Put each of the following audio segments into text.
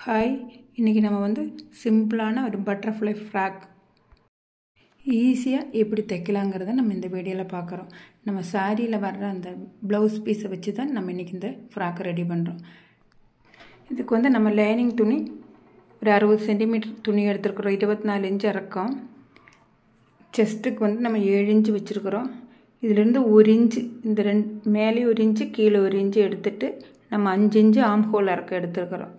Hi, இன்றைக்கி நம்ம வந்து சிம்பிளான ஒரு பட்டர்ஃப்ளை ஃப்ராக் ஈஸியாக எப்படி தைக்கலாங்கிறத நம்ம இந்த வீடியோவில் பார்க்குறோம். நம்ம சாரியில் வர்ற அந்த ப்ளவுஸ் பீஸை வச்சு தான் நம்ம இன்றைக்கி இந்த ஃப்ராக்கை ரெடி பண்ணுறோம். இதுக்கு வந்து நம்ம லைனிங் துணி ஒரு 60 சென்டிமீட்டர் துணி எடுத்துருக்குறோம். 24 இன்ச்சு இறக்கம். செஸ்ட்டுக்கு வந்து நம்ம 7 இன்ச்சு வச்சுருக்குறோம். இதிலேருந்து 1 இன்ச்சு, இந்த மேலே 1 இன்ச்சு கீழே 1 இன்ச்சு எடுத்துகிட்டு நம்ம 5 இன்ச்சு ஆம் ஹோல் இறக்கம் எடுத்துருக்குறோம்.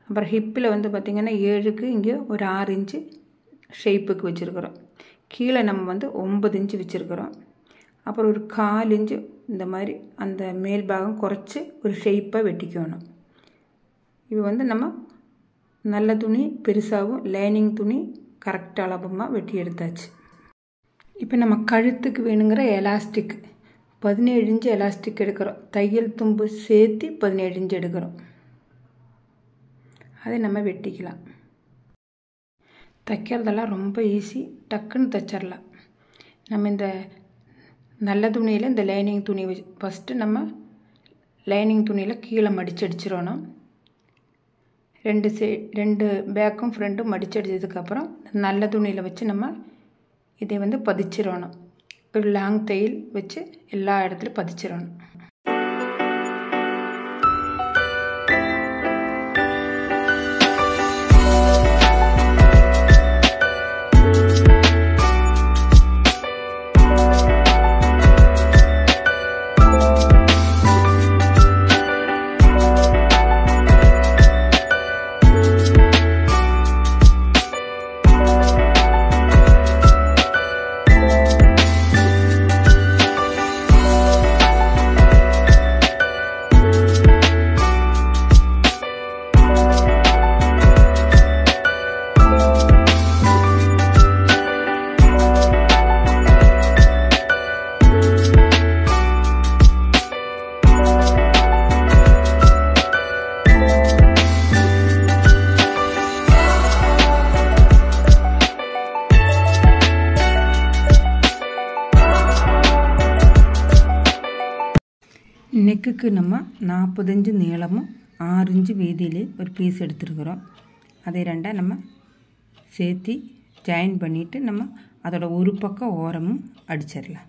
அப்புறம் ஹிப்பில் வந்து பார்த்திங்கன்னா 7க்கு இங்கே ஒரு 6 இன்ச்சு ஷேப்புக்கு வச்சுருக்குறோம். கீழே நம்ம வந்து 9 இன்ச்சு வச்சுருக்குறோம். அப்புறம் ஒரு 4 இன்ச்சு இந்த மாதிரி அந்த மேல் பாகம் குறைச்சி ஒரு ஷேப்பாக வெட்டிக்கணும். இது வந்து நம்ம நல்ல துணி பெருசாகவும் லைனிங் துணி கரெக்ட் அளவுமாக வெட்டி எடுத்தாச்சு. இப்போ நம்ம கழுத்துக்கு வேணுங்கிற எலாஸ்டிக் 17 இன்ச்சு எலாஸ்டிக் எடுக்கிறோம். தையல் தும்பு சேர்த்து 17 இன்ச்சு எடுக்கிறோம். அதை நம்ம வெட்டிக்கலாம். தைக்கிறதெல்லாம் ரொம்ப ஈஸி, டக்குன்னு தைச்சிடலாம். நம்ம இந்த நல்ல துணியில் இந்த லைனிங் துணி ஃபஸ்ட்டு நம்ம லைனிங் துணியில் கீழே மடித்து அடிச்சிடணும். 2 பேக்கும் ஃப்ரண்ட்டும் மடித்து அடித்ததுக்கப்புறம் நல்ல துணியில் வச்சு நம்ம இதை வந்து பதிச்சிடணும். ஒரு லாங் தையல் வச்சு எல்லா இடத்துலையும் பதிச்சிடணும். நெக்குக்கு நம்ம 40 இன்ச்சு நீளமும் 6 இன்ச்சு வீதியிலே ஒரு பீஸ் எடுத்துருக்குறோம். அதை ரெண்டாக நம்ம சேர்த்து ஜாயின் பண்ணிவிட்டு நம்ம அதோட ஒரு பக்கம் ஓரமும் அடிச்சிடலாம்.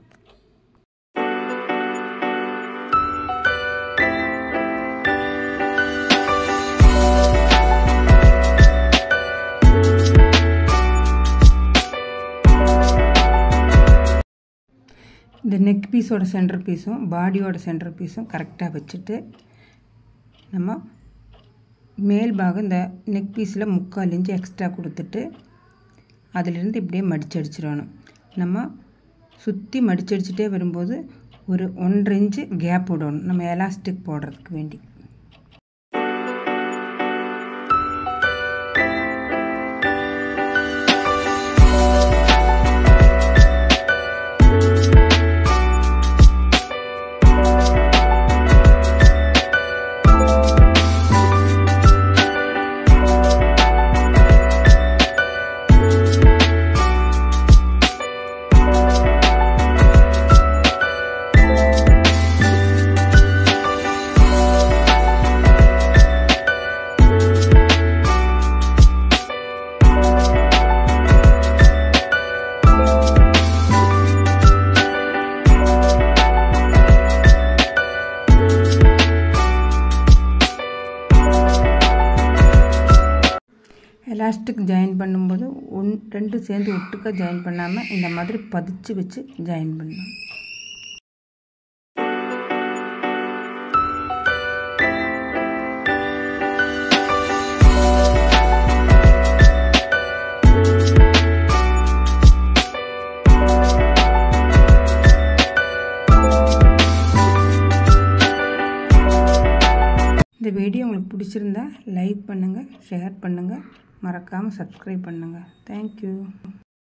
இந்த நெக் பீஸோட சென்டர் பீஸும் பாடியோட சென்டர் பீஸும் கரெக்டாக வச்சுட்டு நம்ம மேல் பாகம் இந்த நெக் பீஸில் 3/4 இன்ச்சு எக்ஸ்ட்ரா கொடுத்துட்டு அதிலிருந்து இப்படியே மடித்து அடிச்சிடணும். நம்ம சுற்றி மடித்து அடிச்சுட்டே வரும்போது ஒரு 1.5 இன்ச்சு கேப் விடணும் நம்ம எலாஸ்டிக் போடுறதுக்கு வேண்டி. எலாஸ்டிக் ஜாயின் பண்ணும்போது 2 சேர்ந்து ஒட்டுக்க ஜாயின் பண்ணாமல் இந்த மாதிரி பதிச்சு வச்சு ஜாயின் பண்ணணும். இந்த வீடியோ உங்களுக்கு பிடிச்சிருந்தா லைக் பண்ணுங்கள், ஷேர் பண்ணுங்கள், மறக்காமல் சப்ஸ்கிரைப் பண்ணுங்கள். தேங்க்யூ.